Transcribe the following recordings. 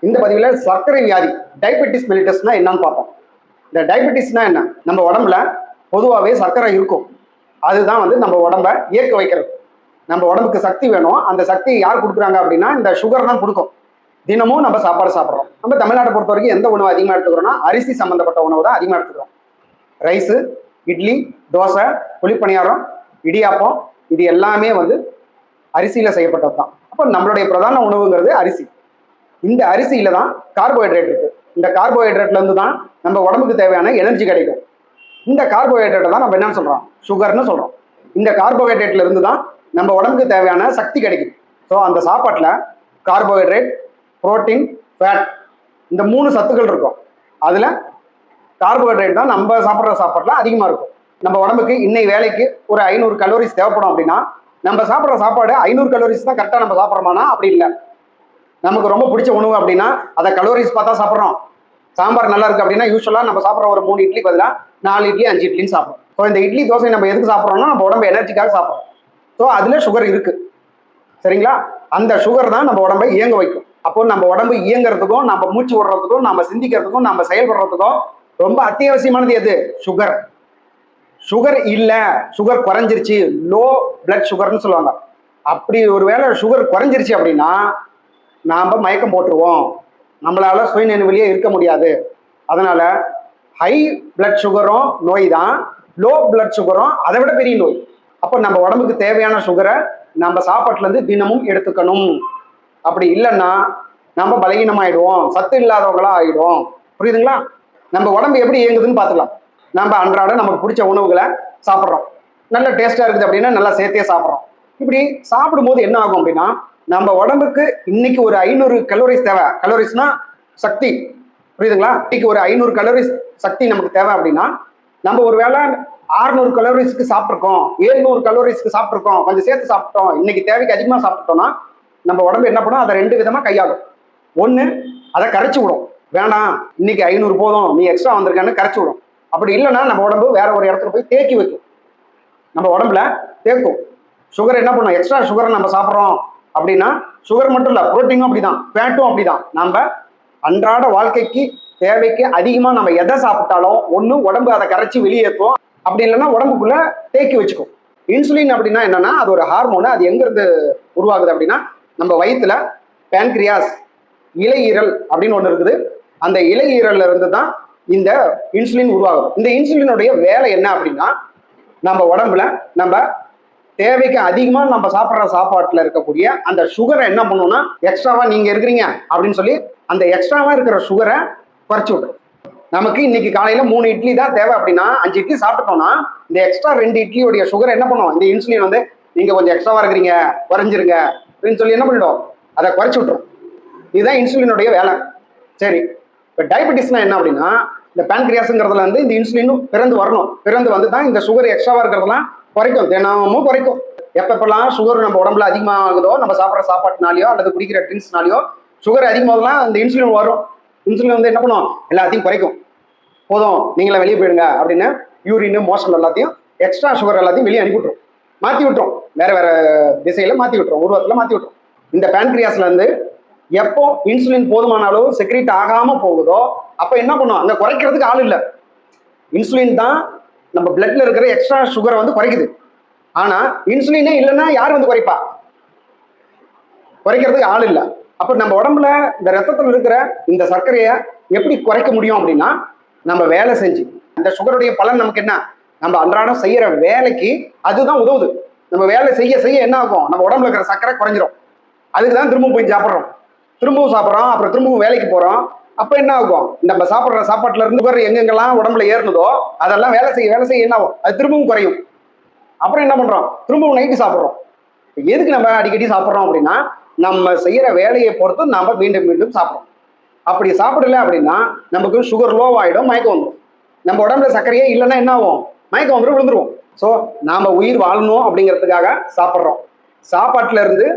இந்த பதிவில் சர்க்கரை வியாதி டயபெட்டிஸ் மெலிட்டஸ்னா என்னன்னு பார்ப்போம். இந்த டயபெட்டிஸ்னா என்ன? நம்ம உடம்புல பொதுவாகவே சர்க்கரை இருக்கும். அதுதான் நம்ம உடம்ப இயக்க வைக்கிறது. நம்ம உடம்புக்கு சக்தி வேணும். அந்த சக்தி யார் கொடுக்குறாங்க அப்படின்னா இந்த சுகர் தான் கொடுக்கும். தினமும் நம்ம சாப்பாடு சாப்பிட்றோம். நம்ம தமிழ்நாட்டை பொறுத்த வரைக்கும் எந்த உணவு அதிகமாக எடுத்துக்கிறோம்னா அரிசி சம்மந்தப்பட்ட உணவு தான் அதிகமாக எடுத்துக்கிறோம். ரைஸு, இட்லி, தோசை, குழிப்பணியாரம், இடியாப்பம், இது எல்லாமே அரிசியில் செய்யப்பட்டது தான். அப்போ நம்மளுடைய பிரதான உணவுங்கிறது அரிசி. இந்த அரிசியில தான் கார்போஹைட்ரேட் இருக்கு. இந்த கார்போஹைட்ரேட்ல இருந்து தான் நம்ம உடம்புக்கு தேவையான எனர்ஜி கிடைக்கும். இந்த கார்போஹைட்ரேட்டை தான் நம்ம என்னன்னு சொல்றோம்? சுகர்னு சொல்றோம். இந்த கார்போஹைட்ரேட்ல இருந்து தான் நம்ம உடம்புக்கு தேவையான சக்தி கிடைக்கும். ஸோ அந்த சாப்பாட்டில் கார்போஹைட்ரேட், புரோட்டீன், ஃபேட், இந்த 3 சத்துக்கள் இருக்கும். அதுல கார்போஹைட்ரேட் தான் நம்ம சாப்பிட்ற சாப்பாட்டில் அதிகமாக இருக்கும். நம்ம உடம்புக்கு இன்னைக்கு வேலைக்கு ஒரு 500 கலோரிஸ் தேவைப்படும் அப்படின்னா நம்ம சாப்பிட்ற சாப்பாடு 500 கலோரிஸ் தான் கரெக்டாக நம்ம சாப்பிட்றோமானா அப்படி இல்லை. நமக்கு ரொம்ப பிடிச்ச உணவு அப்படின்னா அதை கலோரிஸ் பார்த்தா சாப்பிட்றோம். சாம்பார் நல்லா இருக்கு அப்படின்னா யூஸ்வலாக நம்ம சாப்பிட்ற ஒரு 3 இட்லி பதிலாக 4 இட்லி 5 இட்லின்னு சாப்பிட்றோம். ஸோ இந்த இட்லி தோசை நம்ம எதுக்கு சாப்பிட்றோம்னா நம்ம உடம்பு எனர்ஜிக்காக சாப்பிட்றோம். ஸோ அதில் சுகர் இருக்கு. சரிங்களா? அந்த சுகர் தான் நம்ம உடம்பை இயங்க வைக்கும். அப்போ நம்ம உடம்பு இயங்குறதுக்கும், நம்ம மூச்சு விடுறதுக்கும், நம்ம சிந்திக்கிறதுக்கும், நம்ம செயல்படுறதுக்கும் ரொம்ப அத்தியாவசியமானது எது? சுகர். சுகர் இல்லை, சுகர் குறைஞ்சிருச்சு, லோ பிளட் சுகர்னு சொல்லுவாங்க. அப்படி ஒருவேளை சுகர் குறைஞ்சிருச்சு அப்படின்னா நாம் மயக்கம் போட்டுருவோம். நம்மளால சுயநினைவிலேயே இருக்க முடியாது. அதனால ஹை பிளட் சுகரும் நோய் தான், லோ பிளட் சுகரும் அதை விட பெரிய நோய். அப்போ நம்ம உடம்புக்கு தேவையான சுகரை நம்ம சாப்பாட்டுலேருந்து தினமும் எடுத்துக்கணும். அப்படி இல்லைன்னா நம்ம பலகீனமாயிடுவோம், சத்து இல்லாதவங்களா ஆயிடும். புரியுதுங்களா? நம்ம உடம்பு எப்படி இயங்குதுன்னு பார்த்துக்கலாம். நம்ம அன்றாட நமக்கு பிடிச்ச உணவுகளை சாப்பிட்றோம். நல்ல டேஸ்டா இருக்குது அப்படின்னா நல்லா சேர்த்தே சாப்பிட்றோம். இப்படி சாப்பிடும்போது என்ன ஆகும் அப்படின்னா நம்ம உடம்புக்கு இன்னைக்கு ஒரு 500 கலோரிஸ் தேவை. கலோரிஸ்னா சக்தி. புரியுதுங்களா? இன்னைக்கு ஒரு 500 கலோரிஸ் சக்தி நமக்கு தேவை அப்படின்னா நம்ம ஒரு வேளை 600 கலோரிஸ்க்கு சாப்பிட்ருக்கோம், 700 கலோரிஸ்க்கு சாப்பிட்ருக்கோம், கொஞ்சம் சேர்த்து சாப்பிட்டோம், இன்னைக்கு தேவைக்கு அதிகமாக சாப்பிட்டோம்னா நம்ம உடம்பு என்ன பண்ணும்? அதை 2 விதமாக கையாளும். ஒன்று, அதை கரைச்சி விடும். வேணாம், இன்னைக்கு 500 போதும், நீ எக்ஸ்ட்ரா வந்திருக்கான்னு கரைச்சி விடும். அப்படி இல்லைன்னா நம்ம உடம்பு வேற ஒரு இடத்துல போய் தேக்கி வைக்கும். நம்ம உடம்புல தேக்கும். சுகர் என்ன பண்ணும்? எக்ஸ்ட்ரா சுகரை நம்ம சாப்பிட்றோம் அப்படின்னா சுகர் மட்டும் இல்லை, புரோட்டீனும் அப்படிதான், ஃபேட்டும் அப்படிதான். நம்ம அன்றாட வாழ்க்கைக்கு தேவைக்கு அதிகமாக நம்ம எதை சாப்பிட்டாலும் ஒன்று உடம்பு அதை கரைச்சி வெளியேற்றும், அப்படி இல்லைன்னா உடம்புக்குள்ள தேக்கி வச்சுக்கும். இன்சுலின் அப்படின்னா என்னன்னா அது ஒரு ஹார்மோனு. அது எங்கிருந்து உருவாகுது அப்படின்னா நம்ம வயிற்றுல பேன்கிரியாஸ், இலையீரல் அப்படின்னு ஒன்று இருக்குது. அந்த இலையீரல்ல இருந்து தான் இந்த இன்சுலின் உருவாகுது. இந்த இன்சுலினுடைய வேலை என்ன அப்படின்னா நம்ம உடம்புல நம்ம தேவைக்கு அதிகமா நம்ம சாப்பிட்ற சாப்பாட்டுல இருக்கக்கூடிய அந்த சுகரை என்ன பண்ணுவோம்னா எக்ஸ்ட்ராவா நீங்க இருக்கிறீங்க அப்படின்னு சொல்லி அந்த எக்ஸ்ட்ராவா இருக்கிற சுகரை குறைச்சி விட்டுரும். நமக்கு இன்னைக்கு காலையில 3 இட்லி தான் தேவை அப்படின்னா 5 இட்லி சாப்பிட்டோம்னா இந்த எக்ஸ்ட்ரா 2 இட்லியோடைய சுகரை என்ன பண்ணுவோம்? இந்த இன்சுலின் நீங்க கொஞ்சம் எக்ஸ்ட்ராவா இருக்கிறீங்க, குறைஞ்சிருங்க அப்படின்னு சொல்லி என்ன பண்ணிடும்? அதை குறைச்சி விட்டுரும். இதுதான் இன்சுலினுடைய வேலை. சரி, இப்போ டயபெட்டிஸ்னா என்ன அப்படின்னா இந்த பேன்கிரியாஸ்ங்கிறதுல இந்த இன்சுலினும் பிறந்து வரணும். பிறந்து தான் இந்த சுகர் எக்ஸ்ட்ராவா இருக்கிறதெல்லாம் குறைக்கும், தினமும் குறைக்கும். எப்பப்பெல்லாம் சுகர் நம்ம உடம்புல அதிகமாகுதோ, நம்ம சாப்பிட்ற சாப்பாட்டுனாலையோ அல்லது குடிக்கிற ட்ரிங்க்ஸ்னாலையோ சுகர் அதிகமாகலாம் இந்த இன்சுலின் வரும். இன்சுலின் என்ன பண்ணும்? எல்லாத்தையும் குறைக்கும். போதும், நீங்களே வெளியே போயிடுங்க அப்படின்னு யூரின், மோஷன் எல்லாத்தையும் எக்ஸ்ட்ரா சுகர் எல்லாத்தையும் வெளியே அனுப்பி விட்டுரும், மாற்றி விட்டுரும், வேற வேற திசையில மாற்றி விட்டுரும், உருவத்தில் மாற்றி விட்டுரும். இந்த பேன்கிரியாஸ்ல எப்போ இன்சுலின் போதுமான அளவு செக்ரேட் ஆகாம போகுதோ அப்ப என்ன பண்ணும்? அங்க குறைக்கிறதுக்கு ஆள் இல்லை. இன்சுலின் தான் நம்ம பிளட்ல இருக்கிற எக்ஸ்ட்ரா சுகரை குறைக்குது. ஆனா இன்சுலினே இல்லைன்னா யார் குறைப்பா? குறைக்கிறதுக்கு ஆள் இல்லை. அப்ப நம்ம உடம்புல இந்த ரத்தத்தில் இருக்கிற இந்த சர்க்கரையை எப்படி குறைக்க முடியும் அப்படின்னா நம்ம வேலை செஞ்சு. இந்த சுகருடைய பலன் நமக்கு என்ன? நம்ம அன்றாடம் செய்யற வேலைக்கு அதுதான் உதவுது. நம்ம வேலை செய்ய செய்ய என்ன ஆகும்? நம்ம உடம்புல இருக்கிற சர்க்கரை குறைஞ்சிரும். அதுக்குதான் திரும்பவும் போய் சாப்பிட்றோம், திரும்பவும் சாப்பிட்றோம், அப்புறம் திரும்பவும் வேலைக்கு போறோம். அப்ப என்ன ஆகும்? நம்ம சாப்பிட்ற சாப்பாட்டுல இருந்து சுகர் எங்கெங்கெல்லாம் உடம்புல ஏறுனதோ அதெல்லாம் வேலை செய்ய என்ன ஆகும்? அது திரும்பவும் குறையும். அப்புறம் என்ன பண்றோம்? திரும்பவும் நைட்டு சாப்பிட்றோம். எதுக்கு நம்ம அடிக்கடி சாப்பிட்றோம் அப்படின்னா நம்ம செய்யற வேலையை பொறுத்து நம்ம மீண்டும் மீண்டும் சாப்பிட்றோம். அப்படி சாப்பிடல அப்படின்னா நமக்கு சுகர் லோ ஆயிடும், மயக்கம் வந்துடும். நம்ம உடம்புல சர்க்கரையே இல்லைன்னா என்ன ஆகும்? மயக்கம் வந்துடும், விழுந்துருவோம். ஸோ நாம உயிர் வாழணும் அப்படிங்கிறதுக்காக சாப்பிட்றோம். சாப்பாட்டுல இருந்து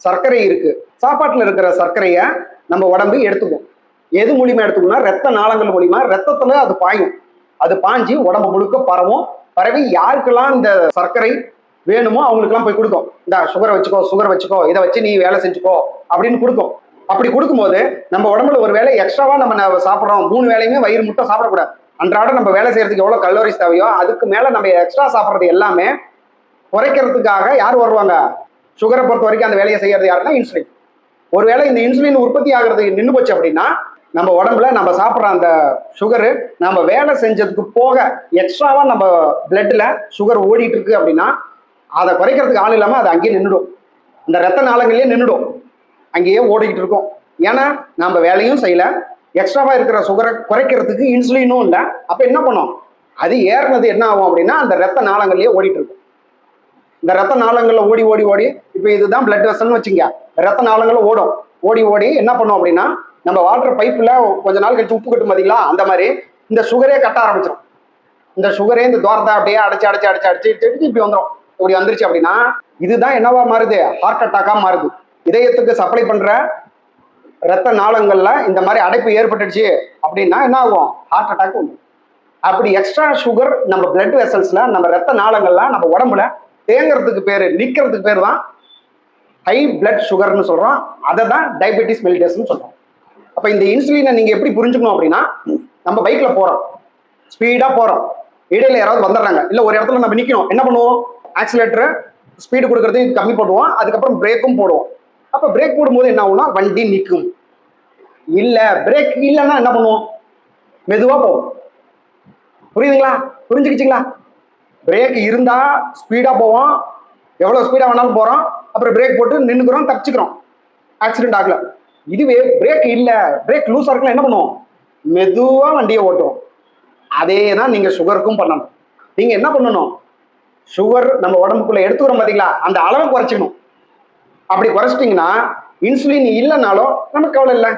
சர்க்கரை இருக்கு. சாப்பாட்டுல இருக்கிற சர்க்கரையை நம்ம உடம்பு எடுத்துக்கும். எது மூலியமா எடுத்துக்கணும்னா ரத்த நாளங்கள் மூலியமா ரத்தத்துல அது பாயும். அது பாஞ்சு உடம்பு முழுக்க பரவும். பரவி யாருக்கெல்லாம் இந்த சர்க்கரை வேணுமோ அவங்களுக்கெல்லாம் போய் கொடுக்கும். இந்த சுகரை வச்சுக்கோ, சுகர் வச்சுக்கோ, இதை வச்சு நீ வேலை செஞ்சுக்கோ அப்படின்னு கொடுக்கும். அப்படி கொடுக்கும்போது நம்ம உடம்புல ஒரு வேளை எக்ஸ்ட்ராவா நம்ம சாப்பிட்றோம், 3 வேளையுமே வயிறு முட்டை சாப்பிடக்கூடாது. அன்றாடம் நம்ம வேலை செய்யறதுக்கு எவ்வளவு கலோரிஸ் தேவையோ அதுக்கு மேல நம்ம எக்ஸ்ட்ரா சாப்பிட்றது எல்லாமே குறைக்கிறதுக்காக யார் வருவாங்க? சுகரை பொறுத்த வரைக்கும் அந்த வேலையை செய்யறது யாருன்னா இன்சுலின். ஒருவேளை இந்த இன்சுலின் உற்பத்தி ஆகிறது நின்று போச்சு அப்படின்னா நம்ம உடம்புல நம்ம சாப்பிட்ற அந்த சுகரு நம்ம வேலை செஞ்சதுக்கு போக எக்ஸ்ட்ராவா நம்ம பிளட்ல சுகர் ஓடிட்டு இருக்கு அப்படின்னா அதை குறைக்கிறதுக்கு ஆள் இல்லாம அது அங்கேயே நின்றுடும். இந்த ரத்த நாளங்கள்லயே நின்றுடும், அங்கேயே ஓடிக்கிட்டு இருக்கும். ஏன்னா நம்ம வேலையும் செய்யல, எக்ஸ்ட்ராவா இருக்கிற சுகரை குறைக்கிறதுக்கு இன்சுலினும் இல்லை. அப்ப என்ன பண்ணும்? அது ஏறினது என்ன ஆகும் அப்படின்னா அந்த ரத்த நாளங்கள்லயே ஓடிட்டு இருக்கும். இந்த ரத்த நாளங்கள்ல ஓடி ஓடி ஓடி இப்ப இதுதான் பிளட் வெசல்னு வச்சுங்க. ரத்த நாளங்கள்ல ஓடும், ஓடி ஓடி என்ன பண்ணும் அப்படின்னா நம்ம வாட்டர் பைப்ல கொஞ்ச நாள் கழிச்சு உப்பு கட்டும் பாத்தீங்களா, அந்த மாதிரி இந்த சுகரே கட்ட ஆரம்பிச்சிடும். இந்த சுகரே இந்த துவாரத்தை அப்படியே அடைச்சு அடைச்சு அடைச்சு அடிச்சு இப்படி வந்துடும். இப்படி வந்துருச்சு அப்படின்னா இதுதான் என்னவா மாறுது? ஹார்ட் அட்டாக்கா மாறுது. இதயத்துக்கு சப்ளை பண்ற ரத்த நாளங்கள்ல இந்த மாதிரி அடைப்பு ஏற்பட்டுடுச்சு அப்படின்னா என்ன ஆகும்? ஹார்ட் அட்டாக் உண்டு. அப்படி எக்ஸ்ட்ரா சுகர் நம்ம பிளட் வெசல்ஸ்ல நம்ம ரத்த நாளங்கள்ல நம்ம உடம்புல தேங்கிறதுக்கு பேரு, நிக்கிறதுக்கு பேர் தான் ஹை பிளட் சுகர்னு சொல்றோம். அதை தான் டயபெட்டிஸ் மெலிட்டஸ்ன்னு சொல்றோம். அப்ப இந்த இன்சுலினை நீங்க எப்படி புரிஞ்சுக்கணும் அப்படின்னா, நம்ம பைக்ல போறோம், ஸ்பீடா போறோம், இடையில யாராவது வந்துடுறாங்க, இல்ல ஒரு இடத்துல நம்ம நிக்கணும், என்ன பண்ணுவோம்? ஆக்சிலேட்டர் ஸ்பீடு கொடுக்கறது கம்மி பண்ணுவோம், அதுக்கப்புறம் பிரேக்கும் போடுவோம். அப்ப பிரேக் போடும்போது என்ன ஆகும்னா வண்டி நிற்கும். இல்ல பிரேக் இல்லைன்னா என்ன பண்ணுவோம்? மெதுவா போவோம். புரியுதுங்களா? புரிஞ்சுக்கிச்சிங்களா? பிரேக் இருந்தா ஸ்பீடா போவோம், எவ்வளவு ஸ்பீடா வேணாலும் போறோம், அப்புறம் பிரேக் போட்டு நின்னுக்கிறோம், தப்பிச்சுக்கிறோம், ஆக்சிடென்ட் ஆகல. இதுவே பிரேக் இல்ல, பிரேக் லூஸா இருக்குன்னா என்ன பண்ணுவோம்? மெதுவா வண்டியை ஓட்டுவோம். அதே தான் நீங்க சுகருக்கும் பண்ணணும். நீங்க என்ன பண்ணணும்? சுகர் நம்ம உடம்புக்குள்ள எடுத்துக்கிறோம் பாத்தீங்களா, அந்த அளவை குறைச்சிக்கணும். அப்படி குறைச்சிட்டீங்கன்னா இன்சுலின் இல்லைனாலும் நமக்கு கவலை இல்லை.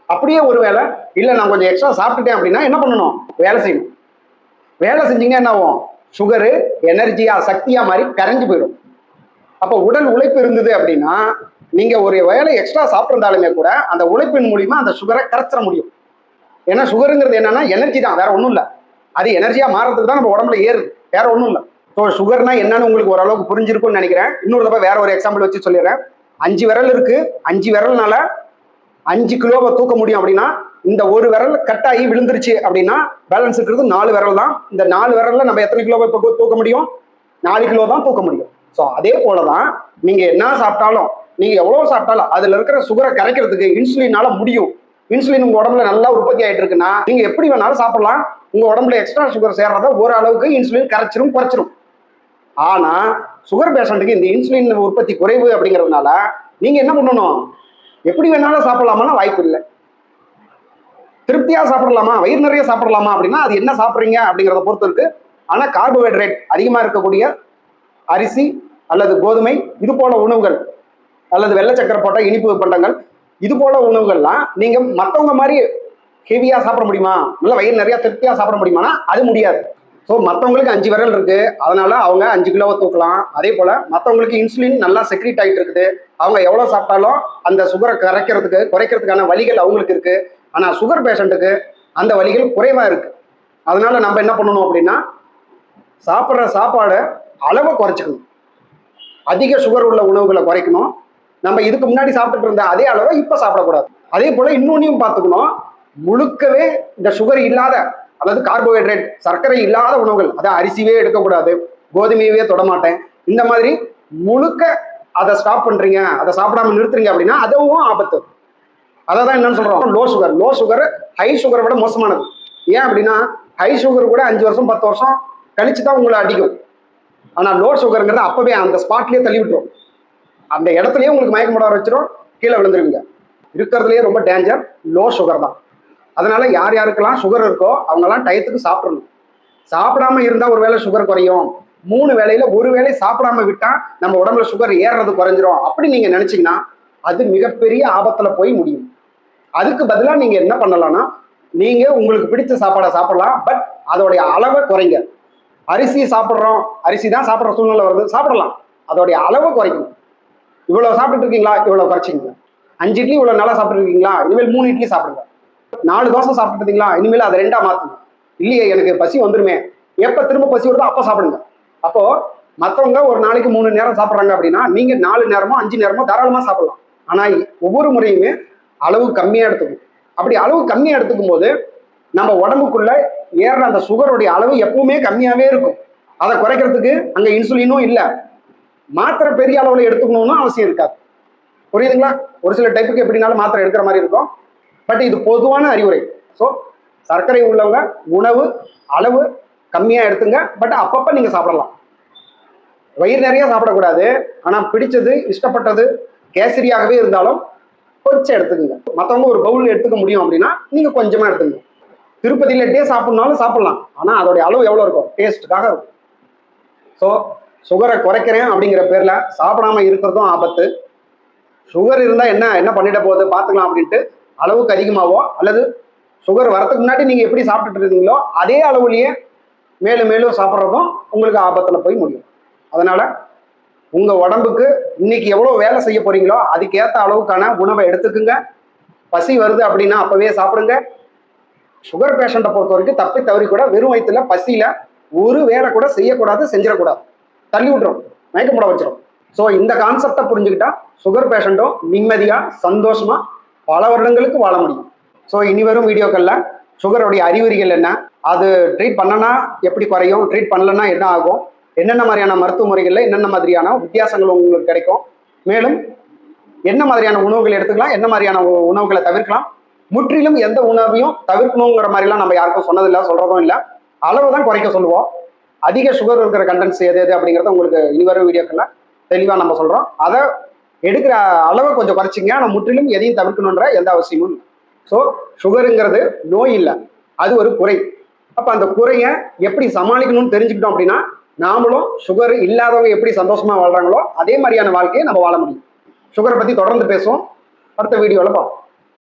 அப்படியே ஒருவேளை இல்லை நான் கொஞ்சம் எக்ஸ்ட்ரா சாப்பிட்டுட்டேன் அப்படின்னா என்ன பண்ணணும்? வேலை செய்யணும். வேலை செஞ்சீங்கன்னா என்ன ஆகும்? சுகரு எனர்ஜியா சக்தியா மாதிரி கரைஞ்சு போயிடும். அப்போ உடல் உழைப்பு இருந்தது அப்படின்னா நீங்க ஒரு வேலை எக்ஸ்ட்ரா சாப்பிட்டிருந்தாலுமே கூட அந்த உழைப்பின் மூலியமா அந்த சுகரை கரைச்சிட முடியும். ஏன்னா சுகருங்கிறது என்னன்னா எனர்ஜி தான், வேற ஒன்றும் இல்லை. அது எனர்ஜியா மாறதுக்கு தான் நம்ம உடம்புல ஏறுது, வேற ஒன்றும் இல்லை. ஸோ சுகர்னா என்னன்னு உங்களுக்கு ஓரளவுக்கு புரிஞ்சிருக்கும்னு நினைக்கிறேன். இன்னொரு தடவை வேற ஒரு எக்ஸாம்பிள் வச்சு சொல்லிடுறேன். 5 விரல் இருக்கு, 5 விரல்னால 5 கிலோவை தூக்க முடியும் அப்படின்னா இந்த ஒரு விரல் கட் ஆகி விழுந்துருச்சு அப்படின்னா பேலன்ஸ் இருக்கிறது 4 விரல் தான். இந்த 4 விரல்ல நம்ம எத்தனை கிலோவை தூக்க முடியும்? 4 கிலோ தான் தூக்க முடியும். ஸோ அதே போலதான் நீங்க என்ன சாப்பிட்டாலும், நீங்க எவ்வளவு சாப்பிட்டாலும் அதுல இருக்கிற சுகரை கரைக்கிறதுக்கு இன்சுலினால முடியும். இன்சுலின் உங்க உடம்புல நல்லா உற்பத்தி ஆயிட்டு இருக்குன்னா நீங்க எப்படி வேணாலும் சாப்பிடலாம். உங்க உடம்புல எக்ஸ்ட்ரா சுகர் சேர்றத ஓரளவுக்கு இன்சுலின் கரைச்சிரும், குறைச்சிரும். ஆனா சுகர் பேஷண்ட்டுக்கு இந்த இன்சுலின் உற்பத்தி குறைவு அப்படிங்கிறதுனால நீங்க என்ன பண்ணணும்? எப்படி வேணாலும் சாப்பிடலாமா? வாய்ப்பு இல்லை. திருப்தியா சாப்பிடலாமா, வயிறு நிறைய சாப்பிடலாமா அப்படின்னா அது என்ன சாப்பிட்றீங்க அப்படிங்கிறத பொறுத்து இருக்கு. ஆனா கார்போஹைட்ரேட் அதிகமா இருக்கக்கூடிய அரிசி அல்லது கோதுமை இது போல உணவுகள் அல்லது வெள்ளை சக்கரை போட்ட இனிப்பு பண்டங்கள் இது போல உணவுகள்லாம் நீங்க மற்றவங்க மாதிரி ஹெவியா சாப்பிட முடியுமா? நல்ல வயிறு நிறைய திருப்தியா சாப்பிட முடியுமானா அது முடியாது. ஸோ மற்றவங்களுக்கு 5 விரல் இருக்கு, அதனால அவங்க 5 கிலோவை தூக்கலாம். அதே போல மற்றவங்களுக்கு இன்சுலின் நல்லா செக்ரீட் ஆகிட்டு இருக்குது, அவங்க எவ்வளவு சாப்பிட்டாலும் அந்த சுகரை குறைக்கிறதுக்கான வழிகள் அவங்களுக்கு இருக்கு. ஆனா சுகர் பேஷண்ட்டுக்கு அந்த வழிகள் குறைவா இருக்கு. அதனால நம்ம என்ன பண்ணணும் அப்படின்னா சாப்பிட்ற சாப்பாடை அளவை குறைச்சிக்கணும். அதிக சுகர் உள்ள உணவுகளை குறைக்கணும். நம்ம இதுக்கு முன்னாடி சாப்பிட்டுட்டு இருந்த அதே அளவை இப்ப சாப்பிடக்கூடாது. அதே போல இன்னொன்னையும் பார்த்துக்கணும், முழுக்கவே இந்த சுகர் இல்லாத அதாவது கார்போஹைட்ரேட் சர்க்கரை இல்லாத உணவுகள், அதாவது அரிசியே எடுக்கக்கூடாது, கோதுமையவே தொடமாட்டேன், இந்த மாதிரி முழுக்க அதை ஸ்டாப் பண்றீங்க, அதை சாப்பிடாம நிறுத்துறீங்க அப்படின்னா அதுவும் ஆபத்து. அதை தான் என்னன்னு சொல்றோம், low sugar. Low sugar high சுகரை விட மோசமானது. ஏன் அப்படின்னா ஹை சுகர் கூட 5 வருஷம் 10 வருஷம் கழிச்சு தான் உங்களை அடிக்கும். ஆனா லோ சுகருங்கிறது அப்பவே அந்த ஸ்பாட்லயே தள்ளி விட்டுரும், அந்த இடத்துலயே உங்களுக்கு மயக்க முட வச்சிடும், கீழே விழுந்துருவீங்க. இருக்கிறதுலயே ரொம்ப டேஞ்சர் லோ சுகர் தான். அதனால யார் யாருக்கெல்லாம் சுகர் இருக்கோ அவங்கெல்லாம் டயத்துக்கு சாப்பிடணும். சாப்பிடாம இருந்தா ஒரு வேளை சுகர் குறையும், 3 வேளையில ஒரு வேளை சாப்பிடாம விட்டா நம்ம உடம்புல சுகர் ஏறுறது குறைஞ்சிரும் அப்படி நீங்க நினைச்சீங்கன்னா அது மிகப்பெரிய ஆபத்துல போய் முடியும். அதுக்கு பதிலாக நீங்க என்ன பண்ணலாம்னா நீங்க உங்களுக்கு பிடிச்ச சாப்பாடை சாப்பிடலாம், பட் அதோடைய அளவை குறைங்க. அரிசி சாப்பிட்றோம், அரிசி தான் சாப்பிட்ற சூழ்நிலை வருது, சாப்பிடலாம், அதோடைய அளவை குறைக்கணும். இவ்வளவு சாப்பிட்டு இருக்கீங்களா, இவ்வளவு குறைச்சிங்க. 5 இட்லி இவ்வளவு நல்லா சாப்பிட்டு இருக்கீங்களா, இனிமேல் 3 இட்லி சாப்பிடுங்க. 4 தோசை சாப்பிட்டு இருந்தீங்களா, இனிமேல் அதை 2ஆ மாத்துங்க. இல்லையே எனக்கு பசி வந்துருமே, எப்ப திரும்ப பசி வருதோ அப்ப சாப்பிடுங்க. அப்போ மற்றவங்க ஒரு நாளைக்கு 3 நேரம் சாப்பிட்றாங்க அப்படின்னா நீங்க 4 நேரமோ 5 நேரமோ தாராளமா சாப்பிடலாம். ஆனா ஒவ்வொரு முறையுமே அளவு கம்மியாக எடுத்துக்கும். அப்படி அளவு கம்மியாக எடுத்துக்கும் போது நம்ம உடம்புக்குள்ள ஏறுற அந்த சுகருடைய அளவு எப்பவுமே கம்மியாகவே இருக்கும். அதை குறைக்கிறதுக்கு அங்கே இன்சுலினும் இல்லை, மாத்திரை பெரிய அளவில் எடுத்துக்கணும்னு அவசியம் இருக்காது. புரியுதுங்களா? ஒரு சில டைப்புக்கு எப்படினாலும் மாத்திரை எடுக்கிற மாதிரி இருக்கும். பட் இது பொதுவான அறிவுரை. ஸோ சர்க்கரை உள்ளவங்க உணவு அளவு கம்மியாக எடுத்துங்க. பட் அப்பப்போ நீங்கள் சாப்பிடலாம். வயிறு நிறைய சாப்பிடக்கூடாது. ஆனால் பிடிச்சது இஷ்டப்பட்டது கேசரியாகவே இருந்தாலும் கொஞ்சம் எடுத்துக்கோங்க. மற்றவங்க ஒரு பவுல் எடுத்துக்க முடியும் அப்படின்னா நீங்கள் கொஞ்சமாக எடுத்துக்கங்க. திருப்பதி லட்டே சாப்பிட்னாலும் சாப்பிட்லாம். ஆனால் அதோடைய அளவு எவ்வளோ இருக்கும்? டேஸ்ட்டுக்காக இருக்கும். ஸோ சுகரை குறைக்கிறேன் அப்படிங்கிற பேரில் சாப்பிடாம இருக்கிறதும் ஆபத்து. சுகர் இருந்தால் என்ன பண்ணிட போகுது பார்த்துக்கலாம் அப்படின்ட்டு அளவுக்கு அதிகமாகவோ அல்லது சுகர் வரதுக்கு முன்னாடி நீங்கள் எப்படி சாப்பிட்டுட்டு இருந்தீங்களோ அதே அளவுலேயே மேலும் மேலும் சாப்பிட்றதும் உங்களுக்கு ஆபத்தில் போய் முடியும். அதனால உங்கள் உடம்புக்கு இன்னைக்கு எவ்வளோ வேலை செய்ய போறீங்களோ அதுக்கேற்ற அளவுக்கான உணவை எடுத்துக்குங்க. பசி வருது அப்படின்னா அப்பவே சாப்பிடுங்க. சுகர் பேஷண்ட்டை பொறுத்த வரைக்கும் தப்பி தவறி கூட வெறும் வயிற்றுல பசியில் ஒரு வேலை கூட செய்யக்கூடாது, செஞ்சிடக்கூடாது. தள்ளி விட்டுரும், மயக்கம் போட வச்சிடும். ஸோ இந்த கான்செப்டை புரிஞ்சுக்கிட்டா சுகர் பேஷண்ட்டும் நிம்மதியாக சந்தோஷமாக பல வருடங்களுக்கு வாழ முடியும். ஸோ இனி வரும் வீடியோக்களில் சுகருடைய அறிகுறிகள் என்ன, அது ட்ரீட் பண்ணனா எப்படி குறையும், ட்ரீட் பண்ணலன்னா என்ன ஆகும், என்னென்ன மாதிரியான மருத்துவ முறைகளில் என்னென்ன மாதிரியான வித்தியாசங்கள் உங்களுக்கு கிடைக்கும், மேலும் என்ன மாதிரியான உணவுகள் எடுத்துக்கலாம், என்ன மாதிரியான உணவுகளை தவிர்க்கலாம், முற்றிலும் எந்த உணவையும் தவிர்க்கணுங்கிற மாதிரிலாம் நம்ம யாருக்கும் சொன்னதில்லை, சொல்கிறதும் இல்லை. அளவு தான் குறைக்க சொல்லுவோம். அதிக சுகர் இருக்கிற கண்டென்ட்ஸ் எது எது அப்படிங்கிறத உங்களுக்கு இனி வரும் வீடியோக்களில் தெளிவாக நம்ம சொல்கிறோம். அதை எடுக்கிற அளவை கொஞ்சம் குறைச்சிங்க. ஆனால் முற்றிலும் எதையும் தவிர்க்கணுன்ற எந்த அவசியமும் இல்லை. ஸோ சுகருங்கிறது நோய் இல்லை, அது ஒரு குறை. அப்போ அந்த குறையை எப்படி சமாளிக்கணும்னு தெரிஞ்சுக்கிட்டோம் அப்படின்னா நாமளும் சுகர் இல்லாதவங்க எப்படி சந்தோஷமாக வாழ்கிறாங்களோ அதே மாதிரியான வாழ்க்கையை நம்ம வாழ முடியும். சுகரை பற்றி தொடர்ந்து பேசுவோம். அடுத்த வீடியோவில் பார்ப்போம்.